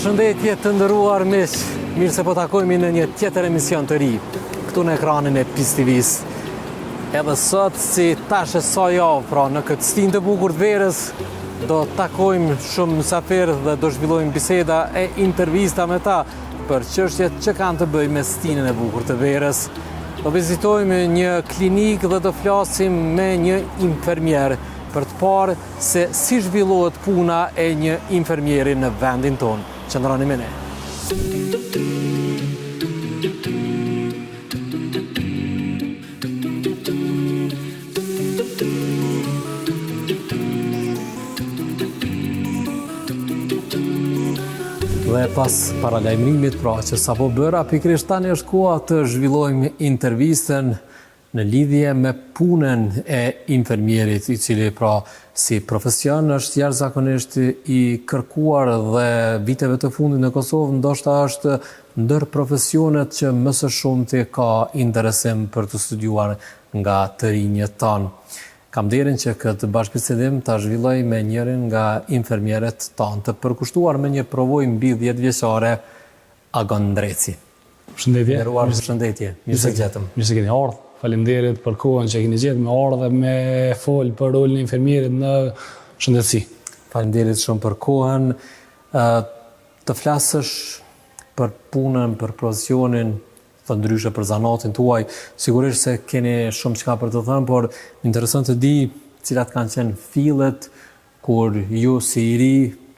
Përshëndetje të nderuar miq, mirë se po takojmë në një tjetër emision të ri, këtu në ekranin e PIS TV-s. Edhe sot, si tash e sa javë, pra në këtë stinë të bukur të verës, do takojmë shumë mysafirë dhe do zhvillojmë biseda e intervista me ta për çështjet që kanë të bëjnë me stinën e bukur të verës. Do vizitojmë një klinikë dhe do flasim me një infermier për të parë se si zhvillohet puna e një infermieri në vendin tonë. Qëndroni me ne. Dhe pas paralajmërimit, pra që sapo bëra, pikërisht tani është koha të zhvillojmë intervistën në lidhje me punën e infermierit, i cili pra si profesion është jashtëzakonisht i kërkuar dhe viteve të fundit në Kosovë ndoshta është ndër profesionet që më së shumti ka interesim për të studiuar nga të rinjët tanë. Kam nderin që këtë bashkëbisedim ta zhvilloj me njërin nga infermierët tanë të përkushtuar me një provojë mbi 10 vjeçare, Agon Ndreci. Përshëndetje. Nderuar, përshëndetje. Mirë se gjetëm. Mirë se keni ardhur. Faleminderit për kohën që keni gjetur me ardhur dhe me fol për rolin e infermierit në shëndetësi. Faleminderit shumë për kohën. Të flasësh për punën, për profesionin, të ndryshe për zanatin tuaj, sigurisht se keni shumë çka për të thënë, por më intereson të di cilat kanë qenë fillet kur ju si i ri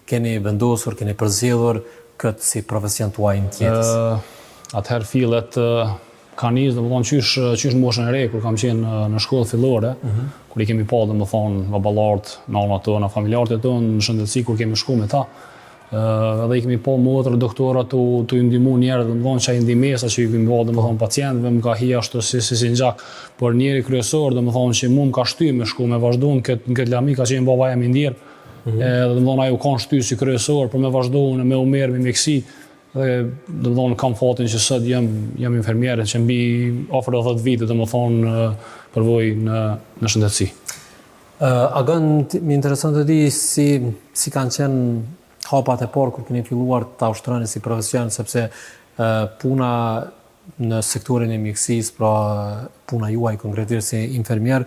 keni vendosur, keni përzgjedhur këtë si profesion tuaj në tjetës. Atëherë fillet ka nisë, domethënë qysh në moshën e re, kur kam qenë në shkollë fillore, kur i kemi pa domethënë baballarët, nanat tona, familjarët tonë në shëndetësi kur kemi shku me ta. Edhe i kemi pa motër doktorat të ndihmu njerëz, domethënë çaj ndihmesa që i kemi bërë domethënë pacientëve, më ka hi ashtu si ngjak, por njëri kryesor domethënë që mua më ka shtyr me shku me vazhduan këtë lami ka qenë baba jam i ndjer. Edhe domethënë ai u kanë shtyr si kryesor për me vazhduan me umer me mjeksi. Dhe domethënë kam fatin që sot jam infermier që mbi afër 10 vite domethënë përvoj në shëndetësi. Agon, më intereson të di si kanë qenë hapat e parë kur keni filluar ta ushtroni si profesion, sepse puna në sektorin e mjekësisë, pra puna juaj konkretisht si infermier,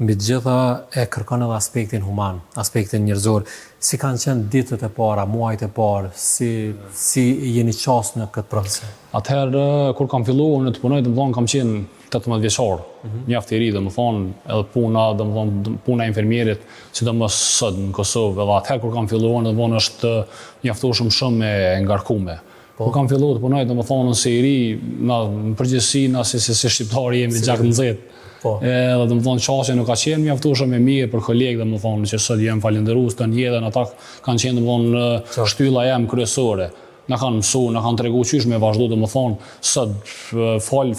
mbi të gjitha e kërkon edhe aspektin human, aspektin njerëzor. Si kanë qenë ditët e para, muajt e parë, si jeni qasë në këtë profesion? Atëherë, kur kam filluar në të punoj, domethënë kam qenë 18 vjeçar, mjaft i ri, domethënë, edhe puna e infermierit, sidomos sot në Kosovë, edhe atëherë kur kam filluar, domethënë është mjaftueshëm shumë e ngarkuar. Kur kam filluar të punoj, domethënë si i ri, në përgjithësi na si shqiptarë jemi gjak nxehtë. Edhe domethënë çështja nuk ka qenë mjaftueshëm e mirë për kolegë, domethënë që sot jam falënderues të jetën, ata kanë qenë domethënë shtylla jam kryesore. Na kanë mësuar, na kanë treguar çysh me vazhdu, domethënë sot fal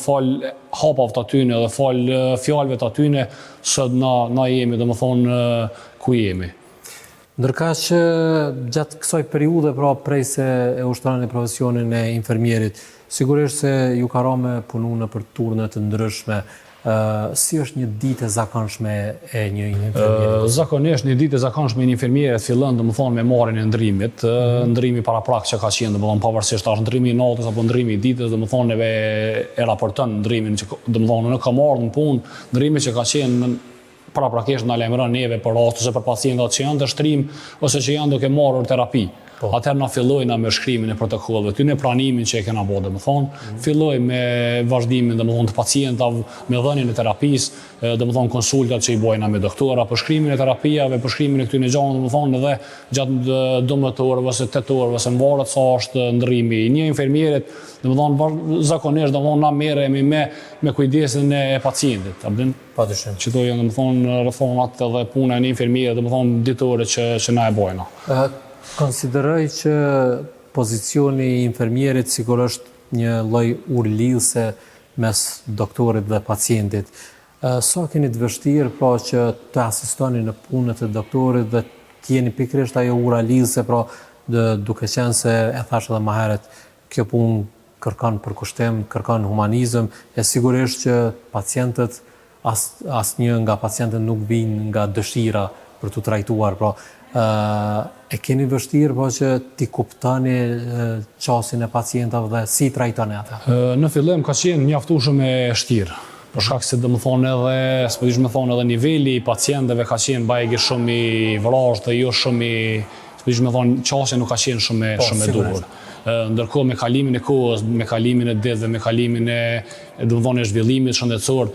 hapave të tyne dhe fal fjalëve të tyne, sot na jemi domethënë ku jemi. Ndërkaq që gjatë kësaj periudhe, pra prej se e ushtroni profesionin e infermierit, sigurisht se ju ka rënë me punu në për turne të ndryshme. Si është një ditë e zakonshme e një infermieri? Zakonisht një ditë e zakonshme e një infermieri fillon domethënë me marrjen e ndrimit, ndrimi paraprak që ka qenë domethënë pavarësisht është ndrimi i natës apo ndrimi i ditës, domethënë e raporton ndrimin që domethënë nuk ka marrë në punë, ndrimi që ka qenë paraprakisht na lajmëron neve për rast ose për pacientët që janë të shtrim ose që janë duke marrur terapi. Atëherë na fillojnë me shkrimin e protokollëve, ty në pranimin që e kena bërë domethënë, filloj me vazhdimin domethënë të pacientave, me dhënien e terapisë, domethënë konsultat që i bojna me doktora, për shkrimin e terapijave, për shkrimin e këtyre gjërave domethënë edhe gjatë 12 orëve ose 8 orëve, ose varet sa është ndrrimi i një infermierit, domethënë zakonisht domethënë na merremi me kujdesin e pacientit, apo padyshim. Çdo janë domethënë rrethonat edhe puna e një infermierit domethënë ditore që na e bojna. Konsideroj që pozicioni i infermierit sigurisht një lloj urlidhse mes doktorit dhe pacientit. Sa keni të vështirë pra që të asistoni në punët e doktorit dhe të jeni pikërisht ajo ura lidhse, pra duke qenë se e thash edhe më herët, kjo punë kërkon përkushtim, kërkon humanizëm, e sigurisht që pacientët, asnjë nga pacientët nuk vinë nga dëshira për të trajtuar, pra E keni vështirë po që ti kuptoni qasin e pacientave dhe si trajtoni ata? Në fillim ka qenë mjaftueshëm e vështirë. Për shkak se domethënë edhe, s'po dish më thonë edhe niveli i pacientëve ka qenë bajgi shumë i vrazhtë dhe jo shumë i, s'po dish më thonë qasja nuk ka qenë shumë e duhur. Ndërkohë me kalimin e kohës, me kalimin e ditëve, me kalimin e domethënë e zhvillimit shëndetësor,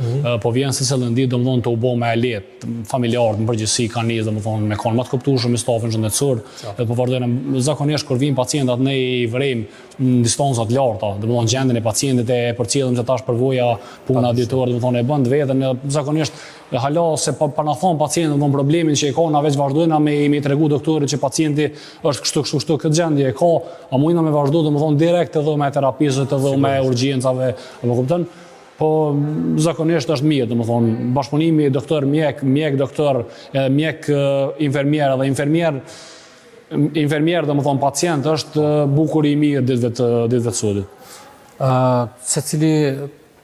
po vjen se ditë domethënë të u bë më e lehtë, familjarët në përgjithësi kanë nisë domethënë me kanë më të kuptueshëm me stafin shëndetësor, dhe po vazhdojnë zakonisht kur vijnë pacientat ne i vrejmë në distanca të larta, domethënë gjendjen e pacientit e përcjellëm se tash përvoja puna ditore domethënë e bën vetën, zakonisht hala se pa na thon pacientit domethënë problemin që e ka, na veç vazhdojnë me tregu doktorit që pacienti është kështu këtë gjendje e ka, a mundna me vazhdo domethënë direkt edhe me terapisë edhe me urgjencave, apo kupton? Po zakonisht është mirë, domethënë bashkëpunimi doktor-mjek, mjek-doktor, mjek infermier edhe infermier domethënë pacient është bukur i mirë ditëve të sodit. Secili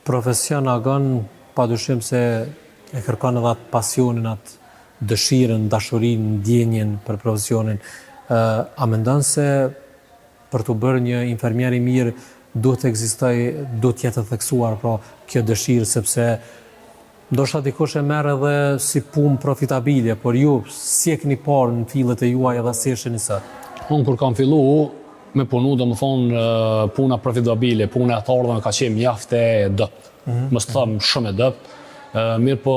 profesion agon padyshim se e kërkon edhe atë pasionin, atë dëshirën, dashurinë, ndjenjen për profesionin. A mendon se për të bërë një infermier i mirë duhet të ekzistojë, duhet të jetë të theksuar pra kjo dëshirë, sepse ndoshta dikush e merr edhe si punë profitabile, por ju si e keni parë në fillet e juaj edhe si e shihni sot? Unë kur kam filluar me punu domethënë puna profitabile, puna e thardhme ka qenë mjaft e dop. Mos them shumë e dop. Mirë po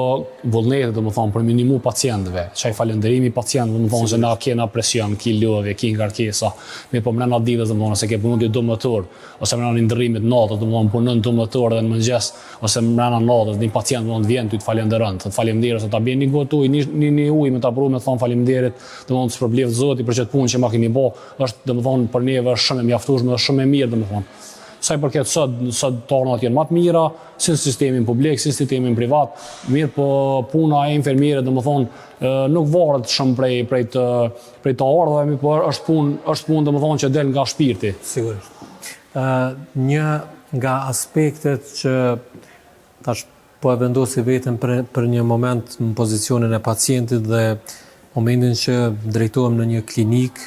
vullneti domethënë për minimu pacientëve, çaj falënderimi pacientëve domethënë se na kena presion, ki lodhje, ki ngarkesa. Mirë po mbrana ditës domethënë se ke punu ti domotor, ose mbrana ndërrimit natës domethënë punon domotor edhe në mëngjes, ose mbrana natës një pacient domethënë vjen ty të falënderon, të falemnderoj se ta bën një gotë ujë, një ujë me ta pru me thon faleminderit, domethënë s'problem Zoti për çet punë që ma kemi bë, është domethënë për neve është shumë e mjaftueshme dhe shumë e mirë domethënë. Sa i përket sot tornat janë më të mira, si në sistemin publik, si në sistemin privat, mirë po puna e infermierit domethënë nuk varet shumë prej të ardhave, po është punë domethënë që del nga shpirti. Sigurisht. Një nga aspektet që tash po e vendosi veten për një moment në pozicionin e pacientit dhe momentin që drejtohem në një klinik,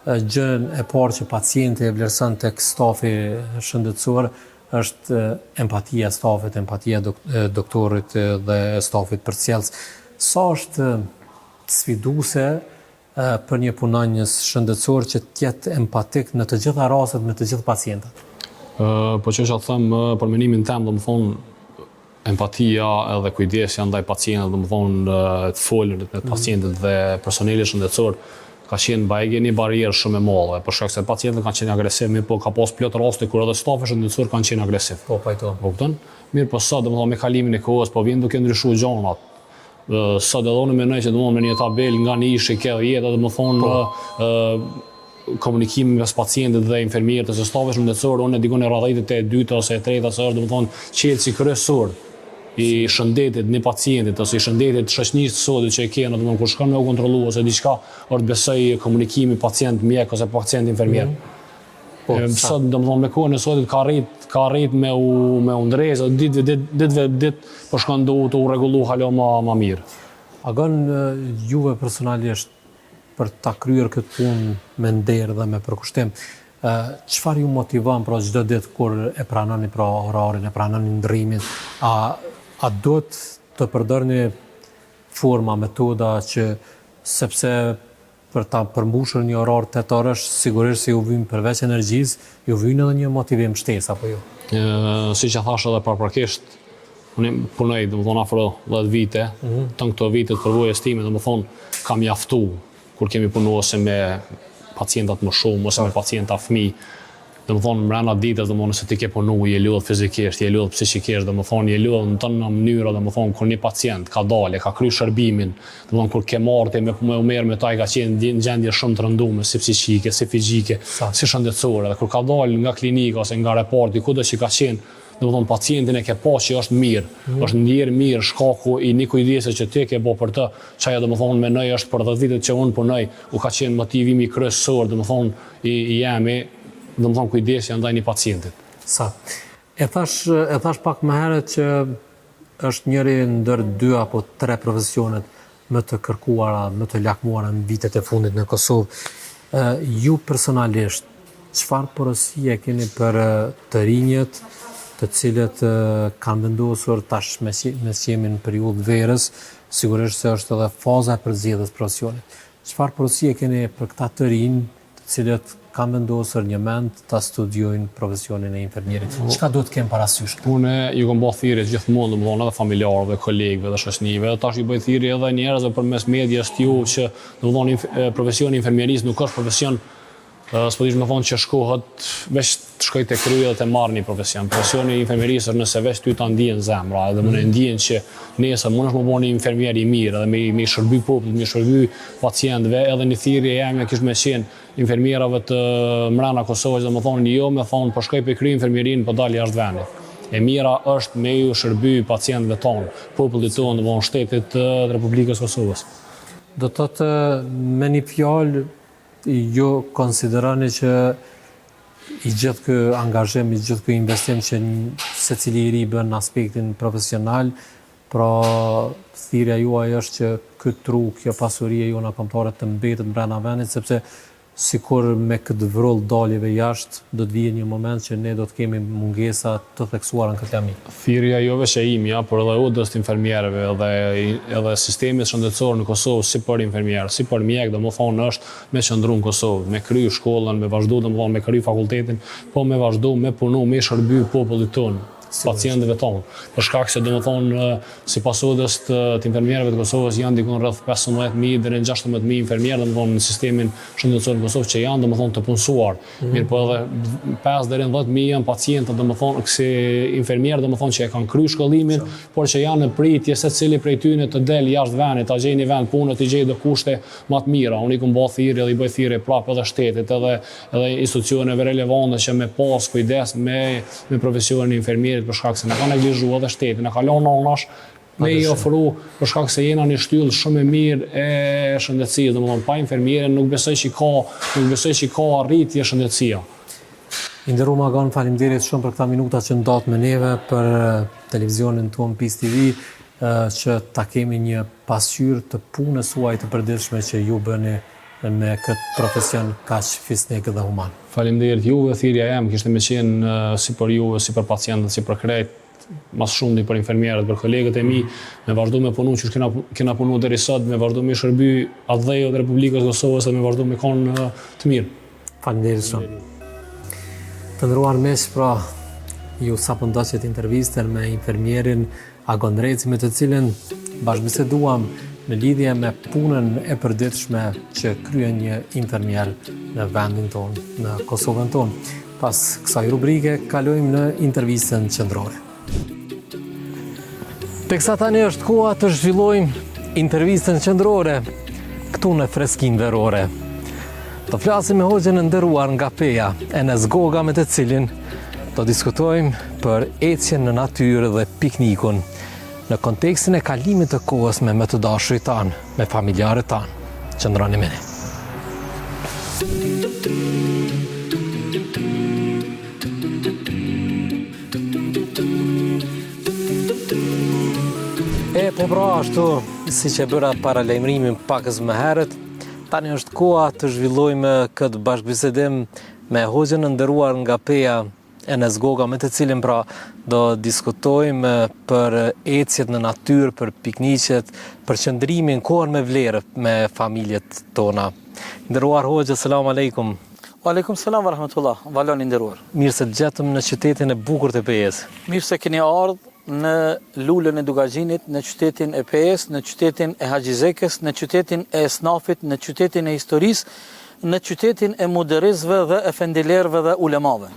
gjën e parë që pacienti e vlerëson tek stafi shëndetësor është empatia e stafit, empatia e doktorit dhe stafit përcjellës. Sa është sfiduese për një punonjës shëndetësor që të jetë empatik në të gjitha rastet me të gjithë pacientët? Po që them për mendimin tim, domethënë empatia edhe kujdesja ndaj pacientit, domethënë të folur me pacientit dhe personelit shëndetësor ka qenë bajgje një barierë shumë e madhe, për shkak se pacientët kanë qenë agresiv, mirë po ka pas plot raste kur edhe stafi shëndetësor kanë qenë agresiv. Po pajto. Kupton? Mirë po sot domethënë me kalimin e kohës po vjen duke ndryshuar gjanat. Sot edhe unë mendoj që domethënë me një tabel nga një ishi ke jetë domethënë komunikimi mes pacientit dhe infermierit ose stafit shëndetësor, unë dikon e radhëtit e dytë ose e treta se është domethënë çelësi kryesor i shëndetit një pacientit ose i shëndetit shoqënisë të sodit që e kenë, domethënë kur shkon me u kontrollu ose diçka, është besoj komunikimi pacient-mjek ose pacient-infermier. Sot domethënë me kohën e sotit ka arrit me u ndresë, ditë po shkon do të u rregullu hala më mirë. Agon juve personalisht për ta kryer këtë punë me nder dhe me përkushtim, çfarë ju motivon pra çdo ditë kur e pranoni pra orarin, e pranoni ndrrimin, a duhet të përdorni forma, metoda që sepse për ta përmbushur një orar 8 orësh, sigurisht se ju vjen përveç energjisë, ju vjen edhe një motivim shtesë apo jo? Siç e thash edhe paraprakisht, unë punoj domethënë afro 10 vite, të këto vite të përvojës time domethënë kam mjaftu kur kemi punuar ose me pacientat më shumë ose me pacienta fëmijë. Domethënë mbrana ditës domethënë se ti ke punuar, je lodh fizikisht, je lodh psikikisht, domethënë je lodh në tonë mënyra domethënë kur një pacient ka dalë, ka kryer shërbimin, domethënë kur ke marrë me u merr me ta ka qenë në gjendje shumë të rënduar, si psikike, si fizike, si shëndetësore, dhe kur ka dalë nga klinika ose nga reparti, kudo që ka qenë, domethënë pacientin e ke pa që është mirë, është ndjerë mirë shkaku i një kujdese që ti ke bë për të, çaja domethënë mendoj është për 10 vitet që unë punoj, u ka qenë motivimi kryesor domethënë i jemi domethënë kujdesja ndaj një pacientit. Sa. E thash pak më herët që është njëri ndër 2 apo 3 profesionet më të kërkuara, më të lakmuara në vitet e fundit në Kosovë. Ju personalisht, çfarë porosie keni për të rinjët, të cilët kanë vendosur tash me jemi në periudhë verës, sigurisht se është edhe faza e përzgjedhjes profesionit. Çfarë porosie keni për këta të rinj, të cilët kanë vendosur një mend ta studiojnë profesionin e infermierit? Çka duhet të kemë parasysh? Unë ju kam bërë thirrje gjithmonë, domethënë edhe familjarëve, kolegëve dhe shoqënive, tash i bëj thirrje edhe njerëzve përmes medias ju që domethënë profesioni i infermierisë nuk është profesion s'po dish më thonë që shkohet veç të shkoj te kryet dhe të marrë një profesion. Profesioni i infermierisë është nëse veç ty ta ndjen zemra, edhe më ndjen që nesër mundesh më bëni infermier i mirë, edhe me shërby popullit, me shërby pacientëve, edhe një thirrje jam kish me qenë infermierave të mrena Kosovës, dhe më thonë jo me thonë po shkoj pe kry infermierin, po dal jashtë vendit. E mira është me ju shërby pacientëve tonë, popullit tonë, dhe shtetit të Republikës Kosovës. Do të thotë me një fjalë, ju konsideroni që i gjithë ky angazhim, i gjithë ky investim që secili i ri bën në aspektin profesional, pra thirrja juaj është që ky tru, kjo pasuri jona kombëtare të mbetet brenda vendit, sepse sikur me këtë vrull daljeve jashtë, do të vijë një moment që ne do të kemi mungesa të theksuara në këtë lami. Thirrja jo veç e imja, por edhe udhës të infermierëve edhe sistemit shëndetësor në Kosovë si për infermierë, si për mjek, domethënë është me qëndru në Kosovë, me kry shkollën, me vazhdu domethënë me kry fakultetin, po me vazhdu me punu, me shërby popullit tonë, pacientëve tonë. Për shkak se domethënë sipas udhës të infermierëve të Kosovës janë diku rreth 15.000 deri në 16.000 infermierë domethënë në sistemin shëndetësor në Kosovë që janë domethënë të punësuar. Mirë po edhe 5 deri në 10.000 janë pacientë domethënë kësi infermierë domethënë që e kanë kryer shkollimin, por që janë në pritje secili prej tyre të del jashtë vendit, ta gjejë një vend punë, të gjejë kushte më të mira. Unë i kam bërë thirrje dhe i bëj thirrje prapë edhe shtetit, edhe institucioneve relevante që me pas kujdes me profesionin e infermierit, për shkak se në ka neglizhu edhe shtetin, në ka lënë anash me i ofru për shkak se jena një shtyllë shumë e mirë e shëndetësisë, domethënë pa infermiere nuk besoj që ka arritje shëndetësia. I nderuar Magan, faleminderit shumë për këta minuta që ndat me neve për televizionin ton PIS TV, që ta kemi një pasqyrë të punës suaj të përditshme që ju bëni me këtë profesion kaq fisnik dhe human. Faleminderit juve, thirrja jam kishte me qenë si për juve, si për pacientët, si për krejt, mas shumë për infermierët, për kolegët e mi, me vazhdu me punu që kena punu deri sot, me vazhdu me shërby atë dhejët e Republikës Kosovës dhe me vazhdu me konë të mirë. Faleminderit shumë. Të nderuar miq, pra ju sapo ndoqët intervistën me infermierin Agon Reci, me të cilën bashkëbiseduam në lidhje me punën e përditshme që kryen një infermier në vendin tonë, në Kosovën tonë. Pas kësaj rubrike, kalojmë në intervistën qendrore. Teksa tani është koha të zhvillojmë intervistën qendrore këtu në freskinë verore. Do flasim me hoxhën e nderuar nga Peja, Enes Goga, me të cilin do diskutojmë për ecjen në natyrë dhe piknikun në kontekstin e kalimit të kohës me të dashurit tanë, me familjarët tanë. Qëndroni me ne. Po pra, ashtu si që bëra paralajmërimin pakës më herët, tani është koha të zhvillojmë këtë bashkëbisedim me hoxhën e nderuar nga Peja, Enes Goga, me të cilin pra do diskutojmë për ecjet në natyrë, për pikniqet, për qëndrimin kohën me vlerë me familjet tona. Nderuar hoxhë, selam aleikum. Aleikum selam wa rahmatullah, valon i nderuar. Mirë se gjetëm në qytetin e bukur të Pejës. Mirë se keni ardhur në lulën e Dugaxhinit, në qytetin e Pejës, në qytetin e Haxhizekës, në qytetin e Snafit, në qytetin e historisë, në qytetin e muderizëve dhe efendilerëve dhe ulemave.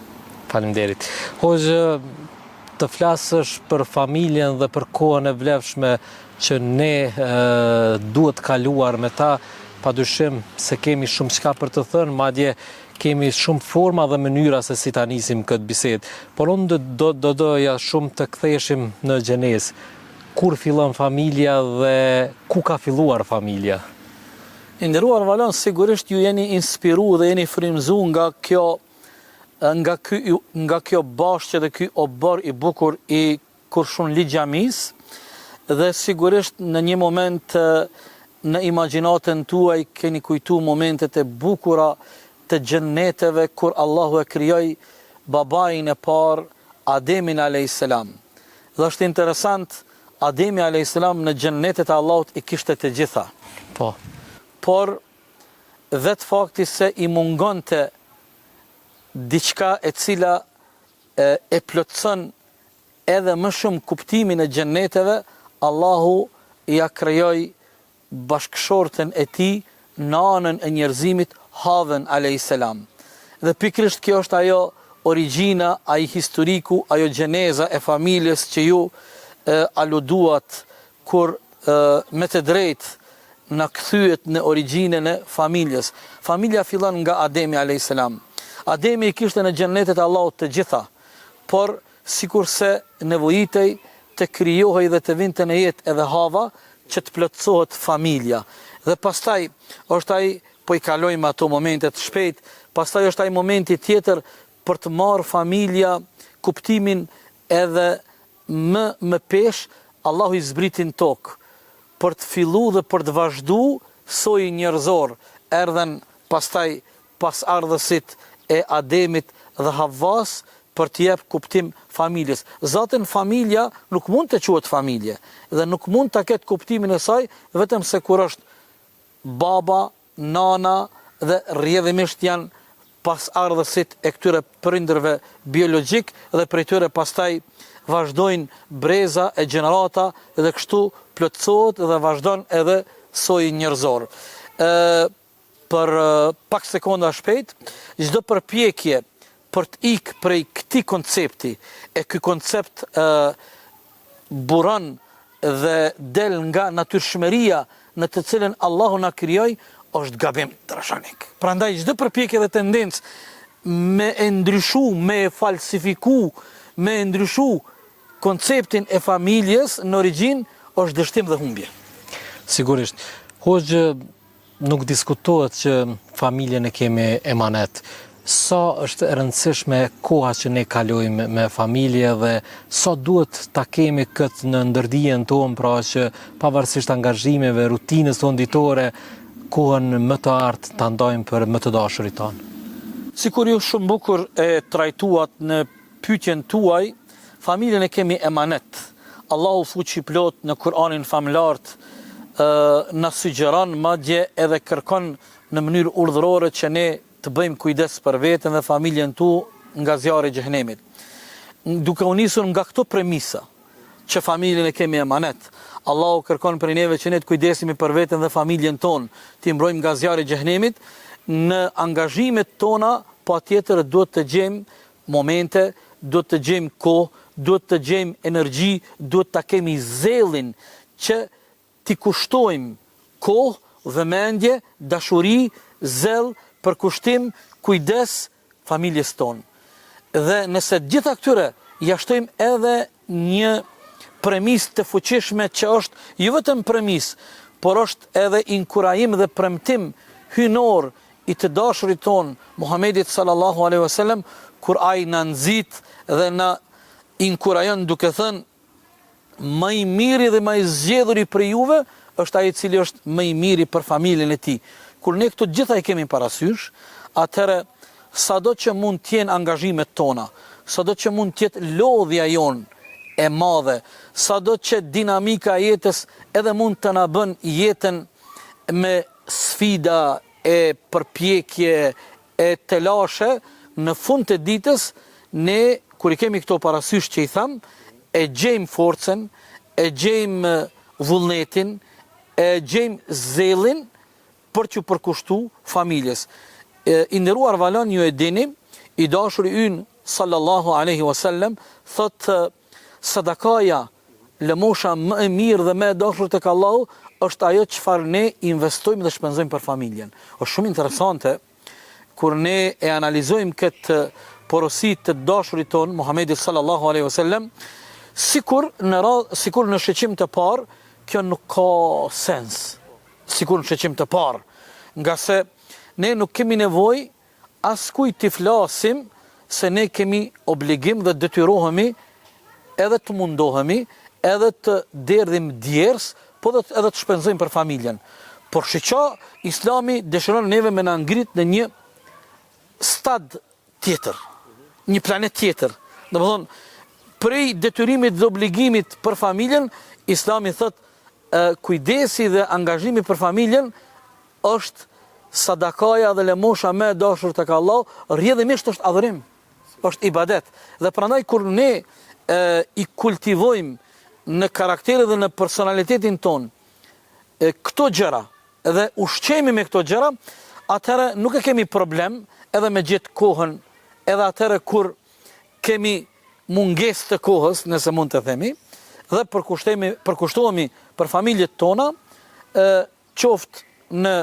Faleminderit. Hoxhë, të flasësh për familjen dhe për kohën e vlefshme që ne duhet kaluar me ta, padyshim se kemi shumë çka për të thënë, madje kemi shumë forma dhe mënyra se si ta nisim këtë bisedë. Por unë doja shumë të ktheheshim në gjenesë. Kur fillon familja dhe ku ka filluar familja? I nderuar valon, sigurisht ju jeni inspiruar dhe jeni frymëzuar nga kjo bashkë dhe ky obor i bukur i Kurshunli Xhamis, dhe sigurisht në një moment në imagjinatën tuaj keni kujtu momentet e bukura të xhenneteve kur Allahu e krijoi babain e parë Ademin a.s. Dhe është interesant, Ademi a.s. në xhennetet e Allahut i kishte të gjitha. Po. Por vetë fakti se i mungonte diçka e cila e plotson edhe më shumë kuptimin e xhenneteve, Allahu ja krijoi bashkëshorten e tij, nanën e njerëzimit, Havën a.s. Dhe pikrisht kjo është ajo origjina, ai historiku, ajo gjeneza e familjes që ju aluduat kur me të drejtë na kthyet në origjinën e familjes. Familja fillon nga Ademi a.s. Ademi i kishte në xhennetet e Allahut të gjitha, por sikurse nevojitej të krijohej dhe të vinte në jetë edhe Hava që të plotësohet familja. Dhe pastaj është ai, po i kalojmë ato momentet shpejt, pastaj është ai momenti tjetër për të marrë familja kuptimin edhe më pesh, Allahu i zbritin tokë për të fillu dhe për të vazhdu soji njerëzor. Erdhen pastaj pas ardhësit e Ademit dhe Havvas për të jep kuptim familjes. Zaten familja nuk mund të quhet familje dhe nuk mund të ketë kuptimin e saj vetëm se kur është baba, nana dhe rrjedhimisht janë pas ardhësit e këtyre prindërve biologjik dhe prej tyre pastaj vazhdojnë breza e gjenerata dhe kështu plotësohet dhe vazhdon edhe soji njerëzor. Për pak sekonda shpejt, çdo përpjekje për të ikë prej këtij koncepti, e ky koncept buron dhe del nga natyrshmëria në të cilën Allahu na krijoi, është gabim trashanik. Prandaj çdo përpjekje dhe tendencë me e ndryshu, me e falsifiku, me e ndryshu konceptin e familjes në origjinë është dështim dhe humbje. Sigurisht. Hoxhë, nuk diskutohet që familjen e kemi emanet. Sa është e rëndësishme koha që ne kalojmë me familje dhe sa duhet ta kemi këtë në ndërdijen tonë, pra që pavarësisht angazhimeve, rutinës tonë ditore, kohën më të artë ta ndajmë për më të dashurit tonë. Sikur ju shumë bukur e trajtuat në pyetjen tuaj, familjen e kemi emanet. Allahu fuqi plot në Kur'anin famlart na sugjeron, madje edhe kërkon në mënyrë urdhërore që ne të bëjmë kujdes për veten dhe familjen tu nga zjarri i xhenemit. Duke u nisur nga këto premisa që familjen e kemi emanet, Allahu kërkon për neve që ne të kujdesemi për veten dhe familjen tonë, të mbrojmë nga zjarri i xhenemit. Në angazhimet tona patjetër duhet të gjejmë momente, duhet të gjejmë kohë, duhet të gjejmë energji, duhet ta kemi zellin që t'i kushtojmë kohë, vëmendje, dashuri, zell për kushtim, kujdes familjes tonë. Dhe nëse gjitha këtyre ja shtojmë edhe një premis të fuqishme që është jo vetëm premis, por është edhe inkurajim dhe premtim hynor i të dashurit ton Muhamedit sallallahu alaihi wasallam, kur ai na nxit dhe na inkurajon duke thënë më i miri dhe më i zgjedhuri për juve është ai i cili është më i miri për familjen e tij. Kur ne këto gjitha i kemi parasysh, atëherë sado që mund të jenë angazhimet tona, sado që mund të jetë lodhja jonë e madhe, sado që dinamika e jetës edhe mund të na bën jetën me sfida e përpjekje e telashe, në fund të ditës ne kur i kemi këto parasysh që i tham, e gjejmë forcën, e gjejmë vullnetin, e gjejmë zellin për që përkushtu familjes. I nderuar valon, ju e dini, i dashuri ynë sallallahu alaihi wasallam thotë sadakaja, lëmosha më e mirë dhe më e dashur tek Allahu është ajo çfarë ne investojmë dhe shpenzojmë për familjen. Është shumë interesante kur ne e analizojmë këtë porosi të dashurit ton Muhamedit sallallahu alaihi wasallam, sikur në shqeqim të parë kjo nuk ka sens. Sikur në shqeqim të parë, nga se ne nuk kemi nevojë askujt të flasim se ne kemi obligim dhe detyrohemi edhe të mundohemi, edhe të derdhim djers, po edhe të shpenzojmë për familjen. Por shëqa, Islami dëshiron neve me na ngrit në një stad tjetër, një planet tjetër. Domethënë, prej detyrimit dhe obligimit për familjen, Islami thot kujdesi dhe angazhimi për familjen është sadakaja dhe lëmosha më e dashur tek Allah, rrjedhimisht është adhurim, është ibadet. Dhe prandaj kur ne i kultivojmë në karakterin dhe në personalitetin ton këto gjëra dhe ushqemi me këto gjëra, atëherë nuk e kemi problem edhe me gjetë kohën, edhe atëherë kur kemi mungesë të kohës, nëse mund të themi, dhe përkushtohemi për familjet tona, qoftë në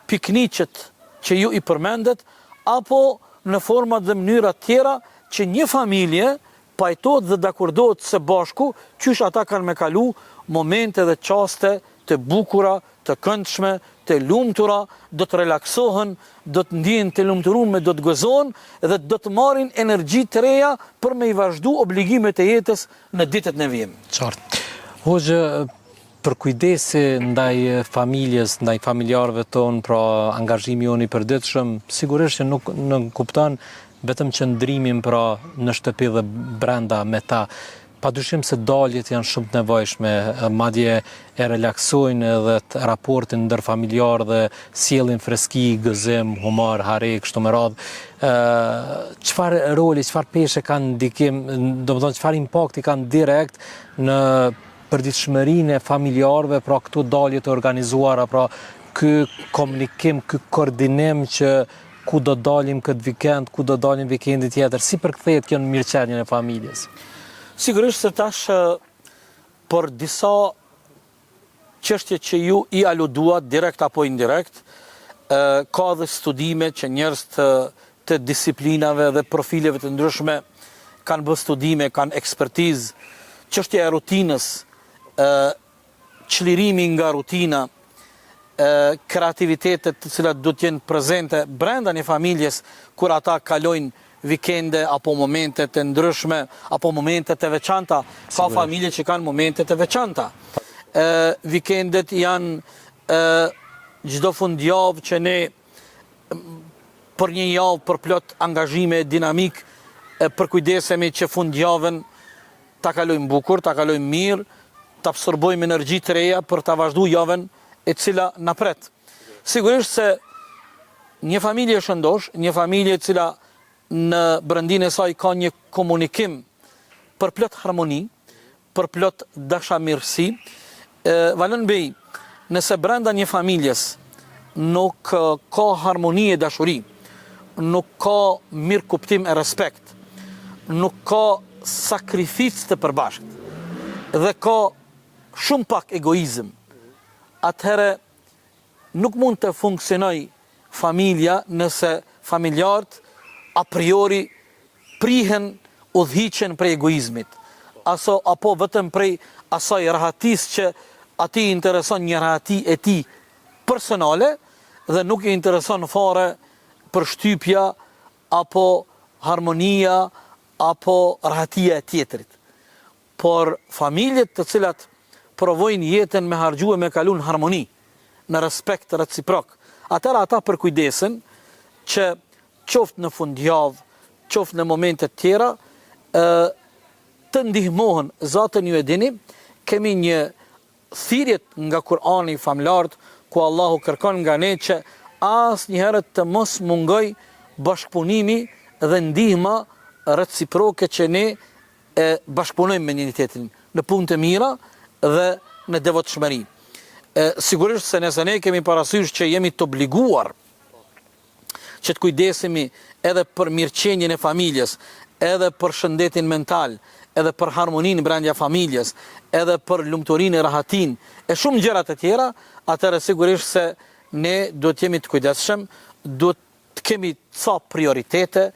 pikniqet që ju i përmendet, apo në format dhe mënyra tjera që një familje pajtohet dhe dakordohet së bashku, qysh ata kanë me kalu momente dhe qaste të bukura, të këndshme, të lumtura, do të relaksohen, do të ndihen të lumturuar, do të gëzohen dhe do të marrin energji të reja për me i vazhdu obligimet e jetës në ditët në vijim. Qartë. Hoxhë, për kujdesi ndaj familjes, ndaj familjarëve tonë, pra angazhimi jonë i përditshëm, sigurisht që nuk kupton vetëm qëndrimin pra në shtëpi dhe brenda me ta. Padyshim se daljet janë shumë të nevojshme, madje e relaksojnë edhe raportin ndërfamiljar dhe sjellin freski, gëzim, humor, hare, kështu me radhë. Çfarë roli, çfarë peshe kanë ndikim, domethënë çfarë impakti kanë direkt në përditshmërinë e familjarëve, pra këto dalje të organizuara, pra ky komunikim, ky koordinim që ku do dalim këtë vikend, ku do dalim vikendi tjetër, si përkthehet kjo në mirëqenien e familjes? Sigurisht se tash për disa çështje që ju i aluduat, direkt apo indirekt, ka dhe studime që njerëz të disiplinave dhe profileve të ndryshme kanë bërë studime, kanë ekspertizë, çështja e rutinës, çlirimi nga rutina, kreativitetet të cilat do të jenë prezente brenda një familjes kur ata kalojnë vikende apo momente të ndryshme apo momente të veçanta. Ka familje që kanë momente të veçanta. Vikendet janë çdo fundjavë që ne për një javë për plot angazhime dinamik përkujdesemi që fundjavën ta kalojmë bukur, ta kalojmë mirë, ta absorbojmë energji të reja për ta vazhduar javën e cila na pret. Sigurisht se një familje shëndosh, një familje e cila në brendin e saj ka një komunikim për plot harmoni, për plot dashamirësi, vallën bej, nëse brenda një familjes nuk ka harmoni e dashuri, nuk ka mirë kuptim e respekt, nuk ka sakrificë të përbashkët dhe ka shumë pak egoizëm, atëherë nuk mund të funksionoj familja nëse familjarët a priori prihen udhhiqen prej egoizmit, apo vetëm prej asaj rahatis që ati intereson një rahati e ti personale dhe nuk i intereson fare për shtypja apo harmonia apo rahatia e tjetrit. Por familjet të cilat provojnë jetën me harxhu e me kalun harmoni, në respekt reciprok, atëra ata përkujdesen që qoftë në fundjavë, qoftë në momentet tjera, të ndihmohen, zatën ju e dini, kemi një thirrjet nga Kurani familjarët, ku Allahu kërkon nga ne që asnjëherë të mos mungoj bashkëpunimi dhe ndihma reciproke që ne bashkëpunojmë me njëri tjetrin në punë të mira dhe në devotshmëri. Sigurisht se nëse ne kemi parasysh që jemi të obliguar që të kujdesemi edhe për mirëqenien e familjes, edhe për shëndetin mental, edhe për harmoninë brenda familjes, edhe për lumturinë e rahatin, e shumë gjëra të tjera, atëherë sigurisht se ne duhet të jemi të kujdesshëm, duhet të kemi ca prioritete,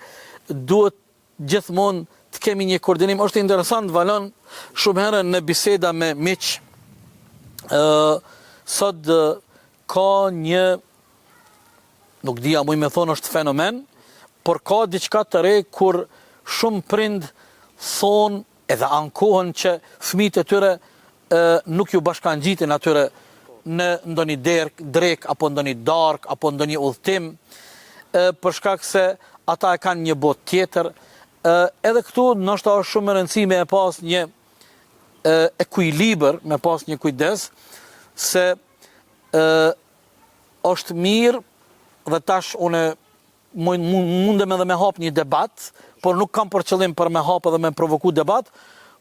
duhet gjithmonë të kemi një koordinim. Është interesant, valon shumë herë në biseda me miq, sot ka një, nuk dia muj me thonë është fenomen, por ka diçka të re kur shumë prind thonë edhe ankohen që fëmijët e tyre nuk ju bashkangjitin atyre në ndonjë drek, apo ndonjë dark, apo ndonjë udhtim, për shkak se ata e kanë një botë tjetër. Edhe këtu ndoshta është shumë e rëndësishme me pas një ekuilibër, me pas një kujdes, se është mirë, dhe tash unë mundem edhe me hap një debat, por nuk kam për qëllim për me hap edhe me provoku debat,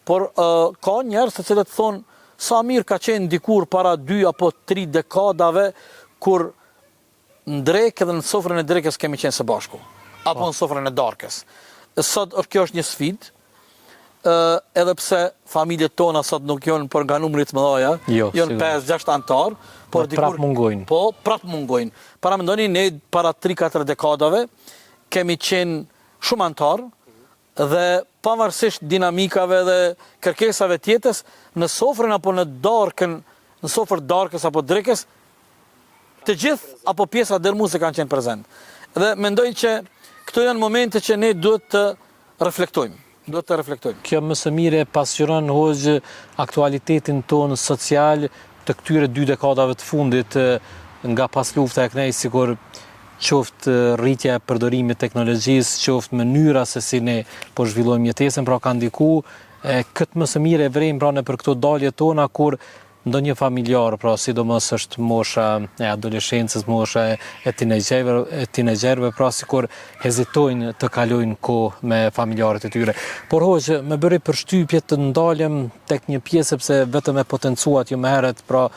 por ka njerëz të cilët thonë sa mirë ka qenë dikur para 2 apo 3 dekadave kur në drekë dhe në sofrën e drekës kemi qenë së bashku, apo në sofrën e darkës. Sot kjo është një sfidë, edhe pse familjet tona sot nuk janë për nga numrit më dhaja, janë 5-6 antar, por prap mungojnë. Po, prap mungojnë. Para mendoni, ne para 3-4 dekadave kemi qenë shumë antar, dhe pavarësisht dinamikave dhe kërkesave tjetës, në sofrën apo në darkën, në sofrë darkës apo drekës, të gjithë apo pjesa dërmuese kanë qenë prezent. Dhe mendoj që këto janë momente që ne duhet të reflektojmë. Kjo më së mire pasqyron hoxh aktualitetin tonë social të këtyre 2 dekadave të fundit, nga pas lufta e knejt, sikur qoftë rritja e përdorimit teknologjisë, qoftë mënyra se si ne po zhvillojmë jetesën, pra ka ndiku këtë më së mire vrejmë pra në për këto dalje tona kur ndonjë familjar, pra sidomos është mosha e adoleshencës, mosha e tinexherëve, pra sikur hezitojnë të kalojnë kohë me familjarët e tyre. Por hoxh, më bëri përshtypje të ndalem tek një pjesë sepse vetëm e potencuat ju më herët, pra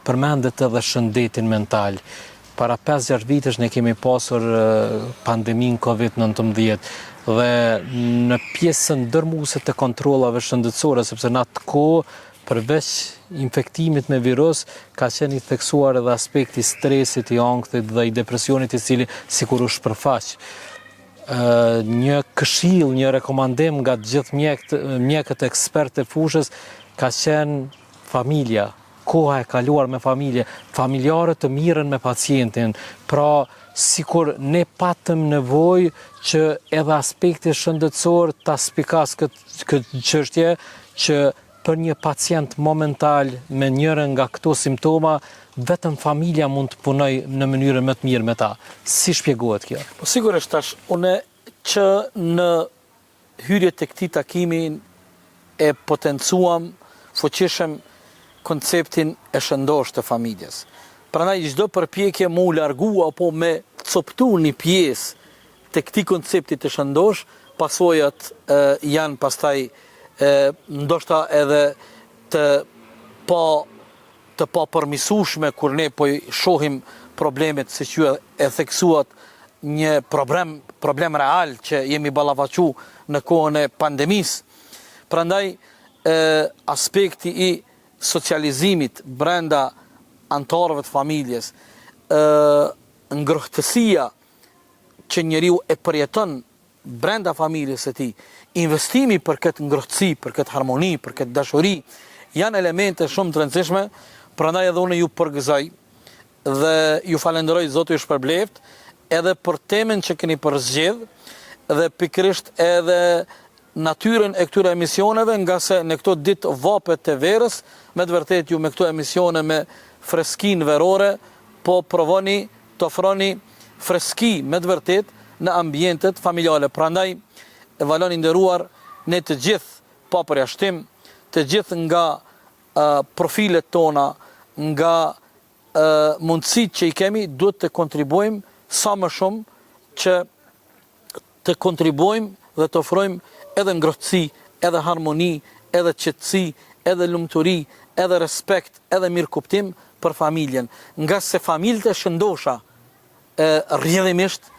përmendet edhe shëndetin mental. Para 5-6 vitesh ne kemi pasur pandemin COVID-19 dhe në pjesën dërmuese të kontrollave shëndetësore, sepse në atë kohë përveç infektimit me virus, ka qenë i theksuar edhe aspekti stresit, i ankthit dhe i depresionit, i cili sikur u shpërfaq. Një këshill, një rekomandim nga të gjithë mjekët ekspertë e fushës ka qenë familja, koha e kaluar me familje, familjarët të mirën me pacientin, pra sikur ne patëm nevojë që edhe aspekti shëndetësor ta spikas këtë çështje, që për një pacient momental me njërin nga këto simptoma, vetëm familja mund të punoj në mënyrën më të mirë me ta. Si shpjegohet kjo? Po sigurisht tash, une që në hyrje të këtij takimi e potencuam fuqishëm konceptin e shëndosh të familjes. Prandaj çdo përpjekje më u largu apo me coptu një pjesë të këtij koncepti të shëndosh, pasojat janë pastaj ndoshta edhe të pa përmisueshme kur ne po i shohim problemet, siç ju e theksuat, një problem real që jemi ballafaqu në kohën e pandemisë. Prandaj aspekti i socializimit brenda antarëve të familjes, ngrohtësia që njeriu e përjeton brenda familjes së tij, investimi për këtë ngrohtësi, për këtë harmoni, për këtë dashuri, janë elemente shumë të rëndësishme. Prandaj edhe unë ju përgëzoj dhe ju falenderoj, Zoti ju shpërbleft, edhe për temën që keni përzgjedh dhe pikërisht edhe natyrën e këtyre emisioneve, nga se në këto ditë vape të verës, me të vërtet ju me këto emisione me freskin verore, po provoni të ofroni freski me të vërtet në ambientet familjale. Prandaj, e valon i nderuar, ne të gjithë, pa përjashtim, të gjithë nga profilet tona, nga mundësit që i kemi, duhet të kontribuojmë sa më shumë që të kontribuojmë dhe të ofrojmë edhe ngrohtësi, edhe harmoni, edhe qetësi, edhe lumturi, edhe respekt, edhe mirëkuptim për familjen. Nga se familjet e shëndosha, rrjedhimisht,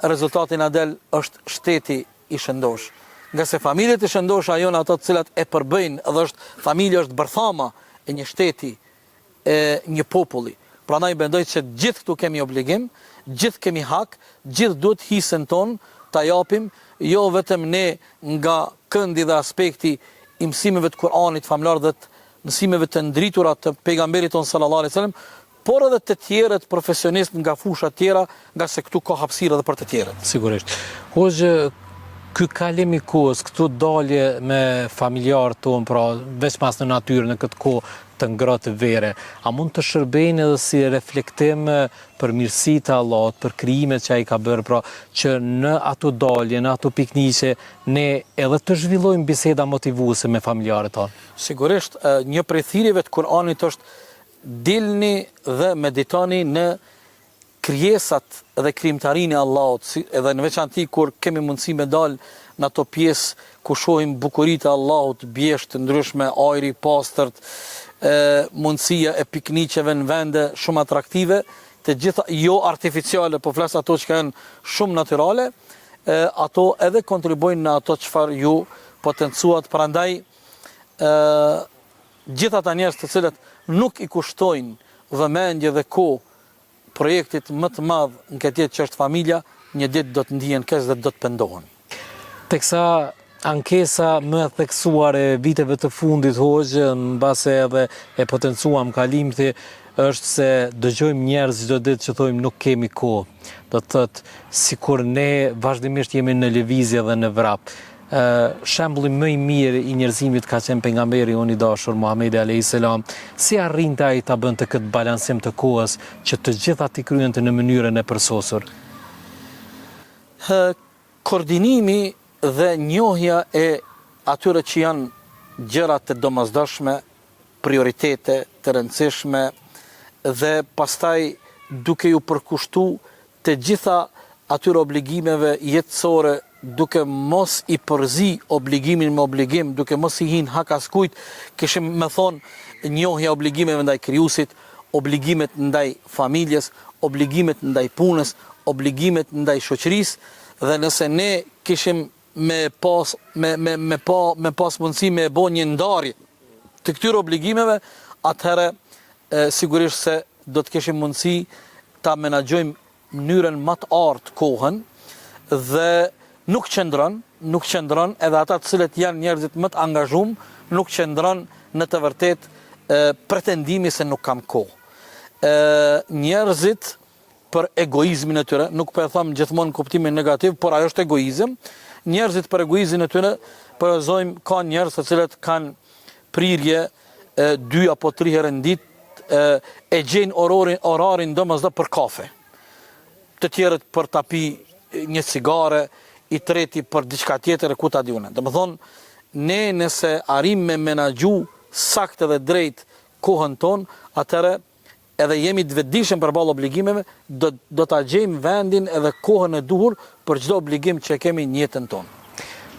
rezultati na del është shteti i shëndosh. Nga se familjet e shëndosha janë ato të cilat e përbëjnë, edhe familja është bërthama e një shteti, e një populli. Prandaj mendoj se gjithë këtu kemi obligim, gjithë kemi hak, gjithë duhet hisën ton ta japim, jo vetëm ne nga këndi dhe aspekti i mësimeve të Kuranit famlar dhe të mësimeve të ndritura të pejgamberit ton sallallahu alaihi wasallam, por edhe të tjerët profesionistë nga fusha tjera, nga se këtu ka hapësirë edhe për të tjerët. Sigurisht. Hoxh, ky kalim i kohës, këtu dalje me familjarë tonë, pra veç mas në natyrë në këtë kohë, të ngrohtë vere, a mund të shërbejnë edhe si reflektim për mirësitë të Allahut, për krijimet që ai ka bërë, pra që në ato dalje, në ato pikniqe, ne edhe të zhvillojmë biseda motivuese me familjarët tonë? Sigurisht, një prej thirrjeve të Kuranit është dilni dhe meditoni në krijesat dhe krijimtarinë e Allahut, edhe në veçanti kur kemi mundësi me dalë në ato pjesë ku shohim bukuritë e Allahut, bjeshtë të ndryshme, ajri i pastërt, mundësia e pikniqeve në vende shumë atraktive, të gjitha jo artificiale, po flas ato që janë shumë natyrale, ato edhe kontribuojnë në ato çfarë ju potencuat. Prandaj gjithë ata njerëz të cilët nuk i kushtojnë vëmendje dhe kohë projektit më të madh në këtë jetë që është familja, një ditë do të ndihen keq dhe do të pendohen. Teksa ankesa më theksuar e viteve të fundit hoxhë, mbase edhe e potencuam kalimti, është se dëgjojmë njerëz çdo ditë që thojmë nuk kemi kohë. Do të thotë sikur ne vazhdimisht jemi në lëvizje dhe në vrap. Shembulli më i mirë i njerëzimit ka qenë pejgamberi unë i dashur Muhamedi alayhis salam. Si arrinte ai ta bënte këtë balancim të kohës që të gjitha t'i kryente në mënyrën e përsosur? Koordinimi dhe njohja e atyre që janë gjëra të domosdoshme, prioritete të rëndësishme, dhe pastaj duke ju përkushtu të gjitha atyre obligimeve jetësore, duke mos i përzi obligimin me obligim, duke mos i hin hak askujt, kishim me thonë njohja obligimeve ndaj krijuesit, obligimet ndaj familjes, obligimet ndaj punës, obligimet ndaj shoqërisë, dhe nëse ne kishim me pas mundësi me bë një ndarje të këtyre obligimeve, atëherë sigurisht se do të kishim mundësi ta menaxhojmë mënyrën më të artë kohën, dhe nuk qëndron edhe ata të cilët janë njerëzit më të angazhuar, nuk qëndron në të vërtetë pretendimi se nuk kam kohë. Njerëzit për egoizmin e tyre, nuk po e them gjithmonë në kuptimin negativ, por ajo është egoizëm. Njerëzit për egoizmin e tyre, përgëzojmë, ka njerëz të cilët kanë prirje 2 apo 3 herë në ditë, e gjejnë orarin domosdoshmë për kafe. Të tjerët për ta pi një cigare, i treti për diçka tjetër, ku ta diunë. Domethënë, ne nëse arrim me menaxhu saktë dhe drejt kohën tonë, atëherë edhe jemi të vetëdijshëm përballë obligimeve, do ta gjejmë vendin edhe kohën e duhur për çdo obligim që kemi në jetën tonë.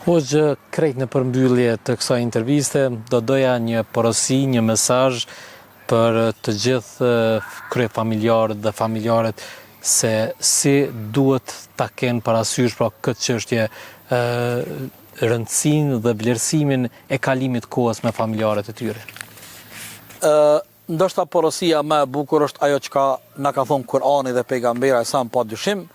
Hoxhë, krejt në përmbyllje të kësaj interviste, do doja një porosi, një mesazh për të gjithë kryefamiljarët dhe familjarët, se si duhet ta kenë parasysh pra këtë çështje, rëndësinë dhe vlerësimin e kalimit kohës me familjarët e tyre. Ndoshta porosia më e bukur është ajo që na ka thonë Kurani dhe pejgamberi sa pa dyshim,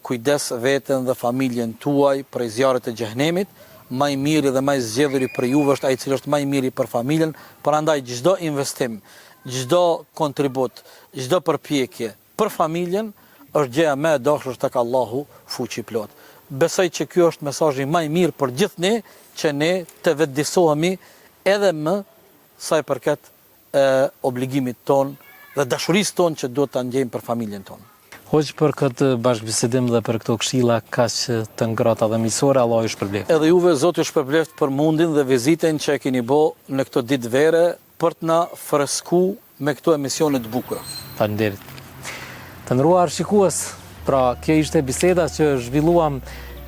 kujdes veten dhe familjen tuaj prej zjarrit të xhehenemit, më i miri dhe më i zgjedhuri për juve është ai i cili është më i miri për familjen. Prandaj çdo investim, çdo kontribut, çdo përpjekje për familjen është gjëja më e dashur tek Allahu fuqi plot. Besoj që ky është mesazhi më i mirë për gjithë ne, që ne të vetëdijsohemi edhe më sa i përket obligimit ton dhe dashurisë ton që duhet ta ndjejmë për familjen tonë. Hoxh, për këtë bashkëbisedim dhe për këto këshilla kaq të ngrohta dhe miqësore, Allah ju shpërbleft. Edhe juve Zoti ju shpërbleft për mundin dhe vizitën që e keni bë në këto ditë vere për të na fresku me këto emisione të bukura. Faleminderit. Të nderuar shikues, pra kjo ishte biseda që zhvilluam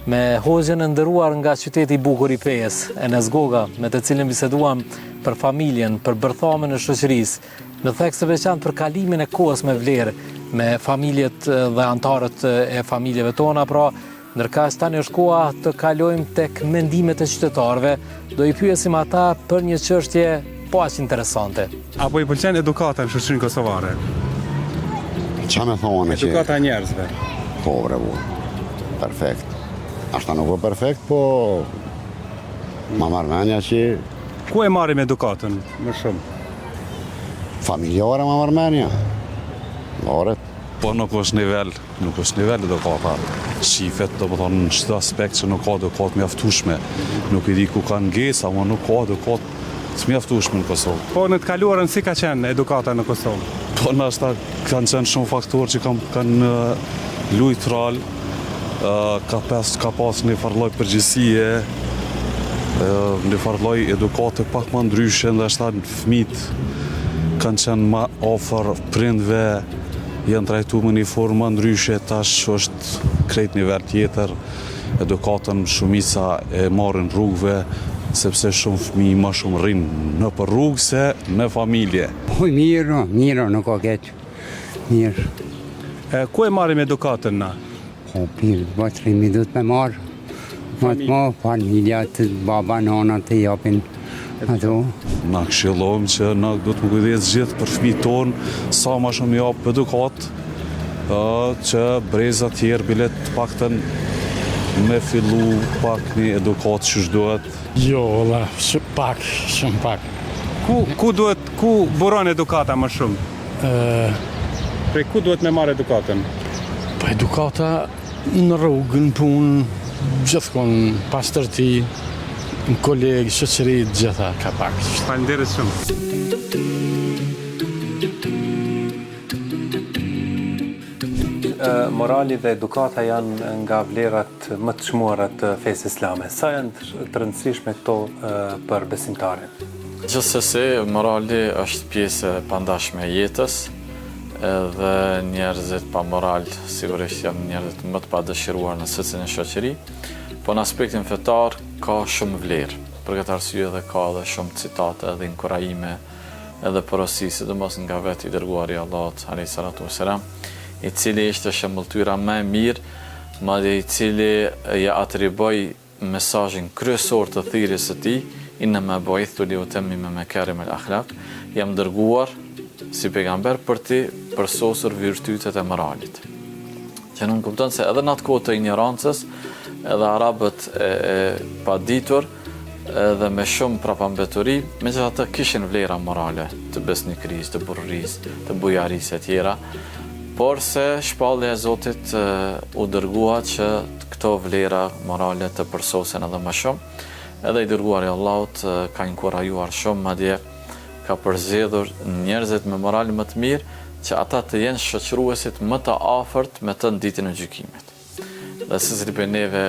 me hoxhën e nderuar nga qyteti i bukur i Pejës, Enes Goga, me të cilën biseduam për familjen, për bërthamën e shoqërisë, në thekë të veçantë për kalimin e kohës me vlerë, me familjet dhe antarët e familjeve tona, pra ndërkaq tani është koha të kalojmë tek mendimet e qytetarëve, do i pyesim ata për një çështje po aq interesante. Apo i pëlqen edukata në shoqërinë kosovare? Qa me thonë që... Edukata njerëzve? Po, bre, perfekt. Ashta nuk po perfekt, po... Ma marrëmenja që... Ku e marrim edukatën më shumë? Familjare ma marrëmenja. Loret. Po nuk është nivel edukata. Shifet, do më thonë, në çdo aspekt që nuk ka edukat mjaftueshme. Nuk i di ku ka ngesa, ama nuk ka edukat s'mjaftueshme në Kosovë. Po në të kaluarën si ka qenë edukata në Kosovë? Po nashta kanë qenë shumë faktorë që kanë lujt rol, ka pas një farloj përgjësie, një farloj edukate pak më ndryshe, ndashta në fëmit kanë qenë ma ofër prindve, janë trajtu me një formë më ndryshe, tash është krejt nivel tjetër, edukatën shumica e marrin rrugëve, sepse shumë fëmijë më shumë rrinë në për rrugë se në familje. Mirë, nuk ka keq. Mirë. Ku e marrim edukatën na? Pirë, bëtrimi du të me marë. Më të më, familja të baba, nana të japin ato. Na këshillojmë që na du të më kujdes gjithë për fëmijët tonë, sa më shumë japë edukatë, që breza tjerë bilet paktën me fillu pak një edukatë që shdohet. Jo, shumë pak. Ku buron edukata më shumë? Prej ku duhet me marrë edukatën? Po edukata në rrugë, në punë, gjithkon pastërti, në kolegë, shoqëri, gjitha ka pak. Faleminderit shumë. Morali dhe edukata janë nga vlerat më të çmuara të fesë islame. Sa janë të rëndësishme këto për besimtarin? Gjithsesi, morali është pjesë e pandashme e jetës, edhe njerëzit pa moral sigurisht janë njerëzit më të padëshiruar në secilin e shoqëri, po në aspektin fetar ka shumë vlerë. Për këtë arsye edhe ka edhe shumë citate dhe inkurajime edhe porosi, sidomos nga vetë i dërguari Allahut alayhi salatu wassalam, i cili ishte shembulltyra më e mirë, madje i cili ja atriboi mesazhin kryesor të thirrjes së tij, innama bu'ithtu li utammima makarim al-akhlaq, jam dërguar si pejgamber për të përsosur virtytet e moralit. Që nuk kupton se edhe në atë kohë të ignorancës, edhe arabët e paditur, edhe me shumë prapambeturi, megjithatë kishin vlera morale të besnikërisë, të burrisë, të bujarisë e tjera, por se shpallja e Zotit u dërgua që këto vlera morale të përsosen edhe më shumë, edhe i dërguari Allahut ka inkurajuar shumë, madje ka përzgjedhur njerëzit me moral më të mirë që ata të jenë shoqëruesit më të afërt me të në ditën e gjykimit. Dhe secili prej neve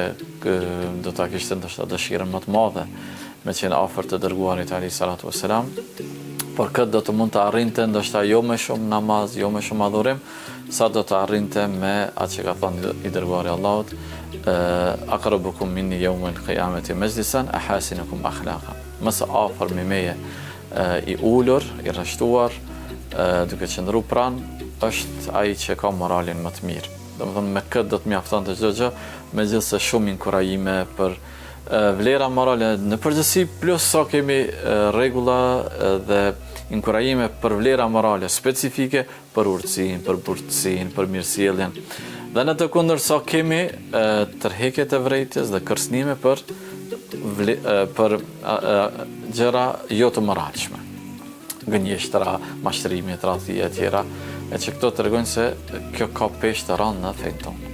do ta kishte ndoshta dëshirën më të madhe me qenë afërt të dërguarit alayhi salatu wassalam, por këtë do të mund të arrinte ndoshta jo me shumë namaz, jo me shumë adhurim, sa do të arrinte me atë që ka thënë i dërguari Allahut, aqrabukum minni yawmal qiyamati majlisan ahasinukum akhlaqa. Më së afër me meje i ulur, i rreshtuar, duke qëndruar pranë, është ai që ka moralin më të mirë. Domethënë me këtë do të mjaftonte çdo gjë, megjithëse shumë inkurajime për vlera morale në përgjithësi, plus sa kemi rregulla dhe inkurajime për vlera morale specifike për urtësinë, për burtësinë, për mirësjelljen. Dhe në të kundërt sa kemi tërheqjet e vërejtjes dhe kërcënime për gjëra jo të moralshme. Gënjeshtra, mashtrimi, tradhti e tjera, e që këto tregojnë se kjo ka peshë të rëndë në fenë tonë.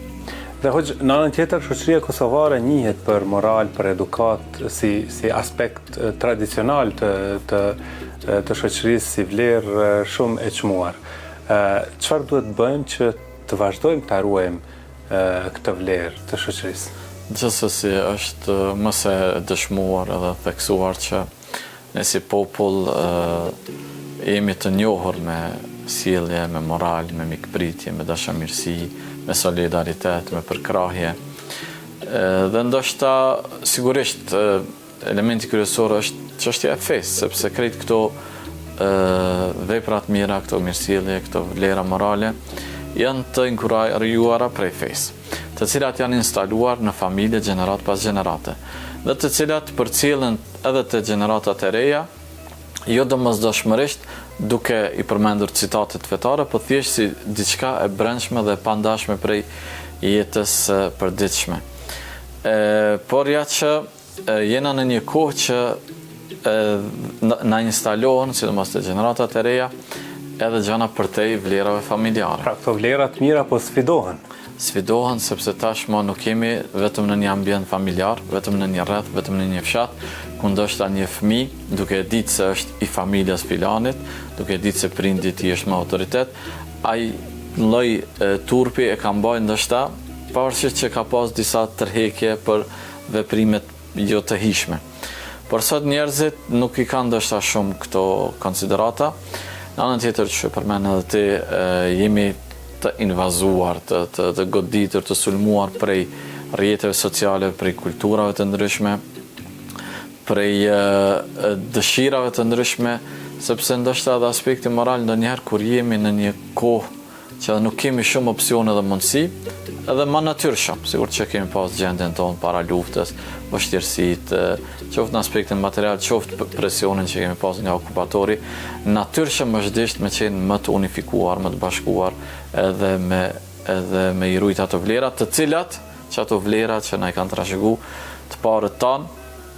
Dhe hoxh, në anën tjetër, shoqëria kosovare njihet për moral, për edukat, si aspekt tradicional të shoqërisë, si vlerë shumë e çmuar. Çfarë duhet bëjmë që të vazhdojmë të ruajmë këtë vlerë të shoqërisë? Gjithsesi është më se dëshmuar edhe theksuar që ne si popull jemi të njohur me sjellje, me moral, me mikpritje, me dashamirësi, me solidaritet, me përkrahje. Dhe ndoshta sigurisht elementi kryesor është çështja e fesë, sepse krejt këto veprat mira, këto mirësjellje, këto vlera morale janë të inkurajuara prej fesë, të cilat janë instaluar në familje gjenerat pas gjenerate, dhe të cilat përcjellen edhe të gjeneratat e reja, jo domosdoshmërisht duke i përmendur citatet fetare, po thjesht si diçka e brendshme dhe pandashme prej jetës përditshme. Por ja që jena në një kohë që na instalohen, sidomos të gjeneratat e reja, edhe gjëna përtej vlerave familjare. Pra këto vlerat mira po sfidohen. sfidohen sepse tashmë nuk jemi vetëm në një ambient familjar, vetëm në një rreth, vetëm në një fshat, ku ndoshta një fëmijë duke ditë se është i familjes filanit, duke ditë se prindi i tij është me autoritet, ai lloj turpi e ka mbajtur ndoshta pavarësisht që ka pas disa tërheqje për veprimet jo të hishme. Por sot njerëzit nuk i kanë ndoshta shumë këto konsiderata. Në anën tjetër që përmend edhe ti, jemi të invazuar, të goditur, të sulmuar prej rrjeteve sociale, prej kulturave të ndryshme, prej dëshirave të ndryshme, sepse ndoshta edhe aspekti moral ndonjëherë kur jemi në një kohë që nuk kemi shumë opsione dhe mundësi, edhe ma natyrshëm, sigur që kemi pas gjendjen tonë para luftës, vështirësitë, qoftë në aspektin material, qoftë presionin që kemi pas nga okupatori, natyrshëm është disht me qenë më të unifikuar, më të bashkuar, edhe me i rujt ato vlerat, të cilat, që ato vlerat që na i kanë trashëgu, të parët tanë,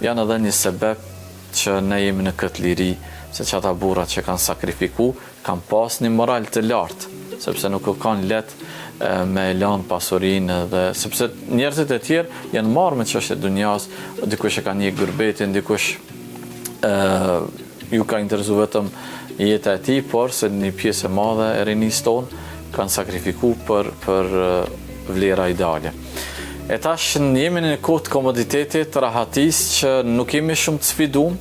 janë edhe një sebeb që ne jemi në këtë liri, se që ata burrat që kanë sakrifiku, kanë pas një moral të lartë, sepse nuk kanë letë me lanë pasurinë, dhe sepse njerëzit e tjerë janë marrë me çështjet e dunjas, dikush e ka një gërbetin, dikush ju ka interesu vetëm jeta e tij, por se një pjesë e madhe e rinisë tonë kanë sakrifikuar për vlera ideale. E tash jemi në një kohë të komoditetit, të rahatisë, që nuk jemi shumë të sfiduar,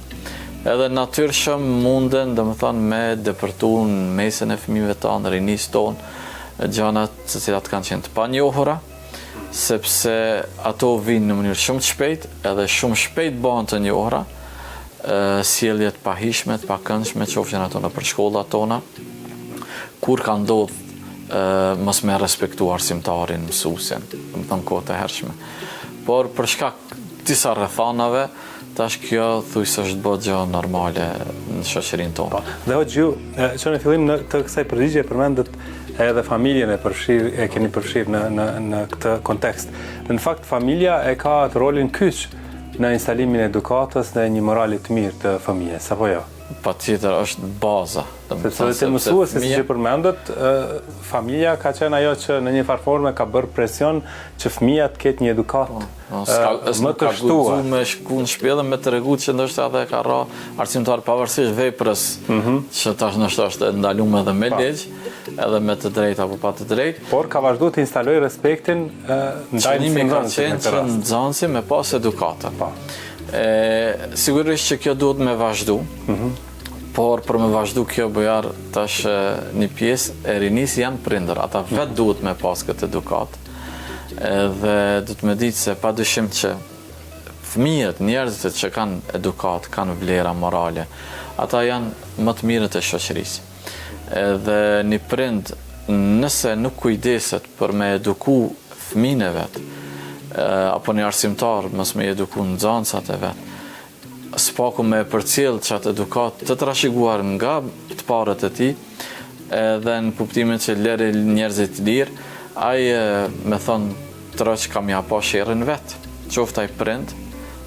edhe natyrshëm munden, domethënë, me depërtu në mesën e fëmijëve tanë, rinisë tonë, gjanat të cilat kanë qenë të panjohura, sepse ato vinë në mënyrë shumë të shpejt, edhe shumë shpejt bëhen të njohura, sjelljet pahishme, të pakëndshme, qofshin ato nëpër shkollat tona, kur ka ndodhur mos me respektu arsimtarin, mësuesin, domethënë kohët e hershme. Por për shkak disa rrethanave, tash kjo thujse është bërë gjë normale në shoqërinë tonë. Dhe hoxh, ju që në fillim të kësaj përgjigje përmendët edhe familjen e keni përfshirë në këtë kontekst. Dhe në fakt familja e ka atë rolin kyç në instalimin e edukatës dhe një morali të mirë të fëmijës, apo jo? Patjetër, është baza. Sepse të mësuesi, siç e përmendët, familja ka qenë ajo që në një farforme ka bërë presion që fëmia të ketë një edukatë më të shtuar. Me shku në shtëpi dhe me tregu që ndoshta edhe ka ra arsimtar pavarësisht veprës, që tash ndoshta është ndaluar edhe me ligj, edhe me të drejtë apo pa të drejtë. Por ka vazhduar të instaloj respektin ndaj nxënësit që nxënësi me pas edukatë. Sigurisht që kjo duhet me vazhdu, por për me vazhdu kjo bojar tash një pjesë e rinisë janë prindër, ata vetë duhet me pas këtë edukat, dhe duhet me ditë se padyshim që fëmijët, njerëzit që kanë edukat, kanë vlera morale, ata janë më të mirët e shoqërisë. Dhe një prind, nëse nuk kujdeset për me eduku fëmijën e vet, apo një arsimtar mos me eduku nxënësat e vet, s'paku me përcjell çat edukat të trashëguar nga të parët e tij, edhe në kuptimin që lëre njerëzit lirë, ai me thon troç kam ja pa sherrin vet, qoftë ai prind,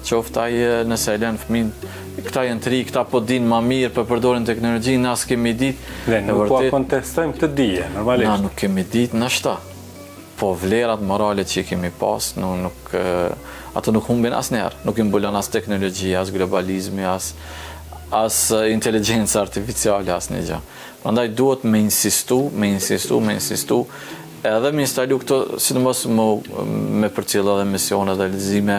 qoftë ai nëse e lën fëmin, këta janë të ri, këta po dinë më mirë për përdorin teknologjinë, as kemi ditë. Dhe nuk po kontestojmë këtë dije, normalisht. Na nuk kemi ditë në shta. Po vlerat morale që kemi pas, ato nuk humbin asnjëherë, nuk i mbulon as teknologjia, as globalizmi, as inteligjenca artificiale, as një gjë. Prandaj duhet me insistu, edhe me instalu këto, sidomos me përcjell edhe misione dhe lexime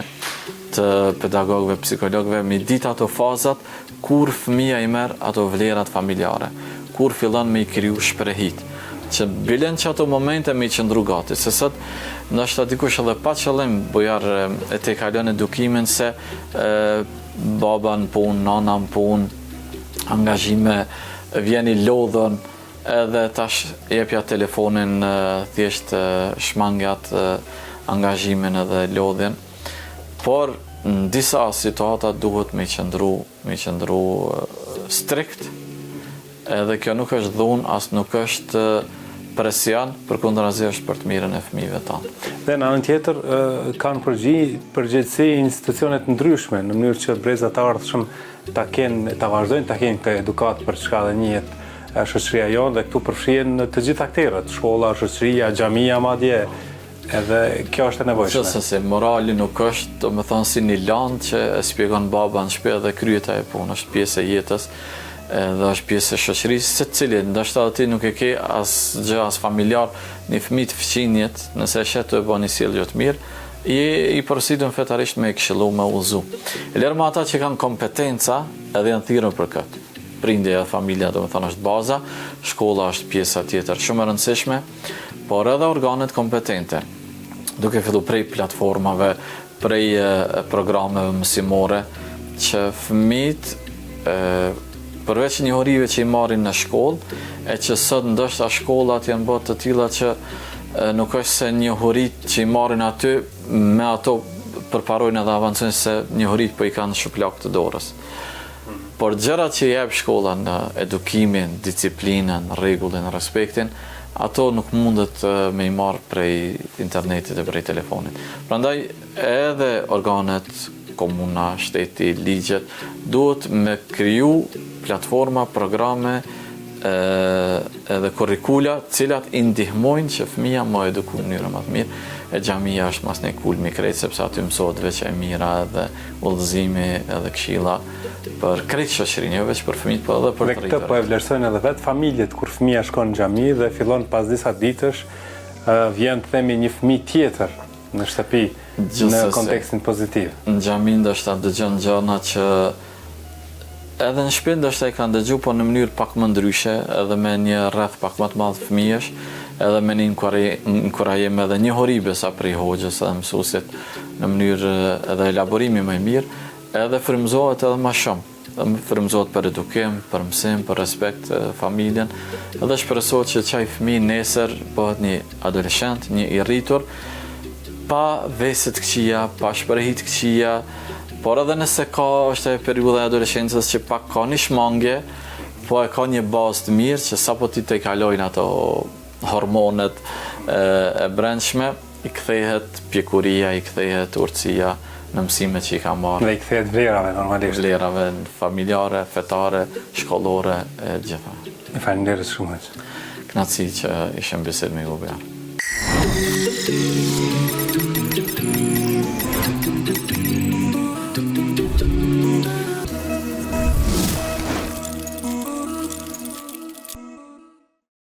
të pedagogëve, psikologëve, me ditë ato fazat kur fëmia i merr ato vlerat familjare, kur fillon me i kriju shprehit, që bilen që ato momente me i qëndru gati, se sot ndoshta dikush edhe pa qëllim bojar e te kalon edukimin se baba në punë, nana në punë, angazhime, vjeni lodhën, edhe tash jepja telefonin thjesht shmangjat angazhimin edhe lodhjen, por në disa situata duhet me i qëndru strikt, edhe kjo nuk është dhunë, as nuk është presion, përkundrazi është për të mirën e fëmijëve tanë. Dhe në anën tjetër kanë përgjegjësi institucionet ndryshme, në mënyrë që brezat të ardhshëm ta vazhdojnë ta kenë këtë edukat për çka dhe njihet shoqëria jonë, dhe këtu përfshihen të gjithë akterët, shkolla, shoqëria, xhamia madje, Edhe kjo është e nevojshme. Se morali nuk është, do me thonë, si një landë që e spjegon baba në shpe dhe kryeta e punë, është pjesë e jetës dhe është pjesë e shoqërisë, se cilin, ndështë ti nuk e ke as gjë, as familjar, një fëmijë të fëqinjet, nëse e shetë të e bën një sjellje të mirë, i përsidën fetarisht me e këshillu, me udhëzu. E lërë me ata që kanë kompetenca edhe janë thirrën për këtë. Prindja e familja, do me thonë, është baza, shkolla është pjesa tjetër shumë e rëndësishme, por edhe organet kompetente, duke fillu prej platformave, prej programeve mësimore, që fëmijët përveç njohurive që i marrin në shkollë, e që sot ndoshta shkollat janë bërë të tilla që nuk është se njohuritë që i marrin aty me ato përparojnë edhe avancojnë se njohuritë po i kanë në shuplak të dorës. Por gjërat që i jep shkolla në edukimin, disiplinën, rregullin, respektin, ato nuk mundet me i marrë prej internetit e prej telefonit. Prandaj edhe organet, komuna, shteti, ligjet, duhet me kriju platforma, programe edhe kurrikula, cilat i ndihmojnë që fëmija më eduku në mënyrë më të mirë. E xhamia është mas një kulmi krejt, sepse aty mësohet veç e mira edhe udhëzimi edhe këshilla për krejt shoqërinë, jo veç për fëmijët, por edhe për të rritur. Dhe këtë po e vlerësojnë edhe vetë familjet, kur fëmija shkon në xhami dhe fillon pas disa ditësh, vjen të themi një fëmijë tjetër në shtëpi, në kontekstin pozitiv. Në xhami ndoshta dëgjon gjëra që edhe në shtëpi ndoshta i kanë dëgju, po në mënyrë pak më ndryshe, edhe me një rreth pak më të madh fëmijësh, edhe me një inkurajim edhe një horibesa prej hoxhës edhe mësuesit në mënyrë edhe elaborimi më i mirë, edhe frymëzohet edhe më shumë. Frymëzohet për edukim, për mësim, për respekt familjen, edhe shpresohet që çaj fëmijë nesër bëhet një adoleshent, një i rritur, pa vese të këqija, pa shprehje të këqija, por edhe nëse ka është e periudha e adoleshencës që pak ka një shmangje, po e ka një bazë të mirë që sapo ti të i kalojnë ato hormonet e brendshme, i kthehet pjekuria, i kthehet urtësia në mësimet që i ka marrë. Dhe i kthehet vlerave normalisht. Vlerave familjare, fetare, shkollore, e gjitha. Faleminderit shumë. Kënaqësi që ishim bisedë me ju.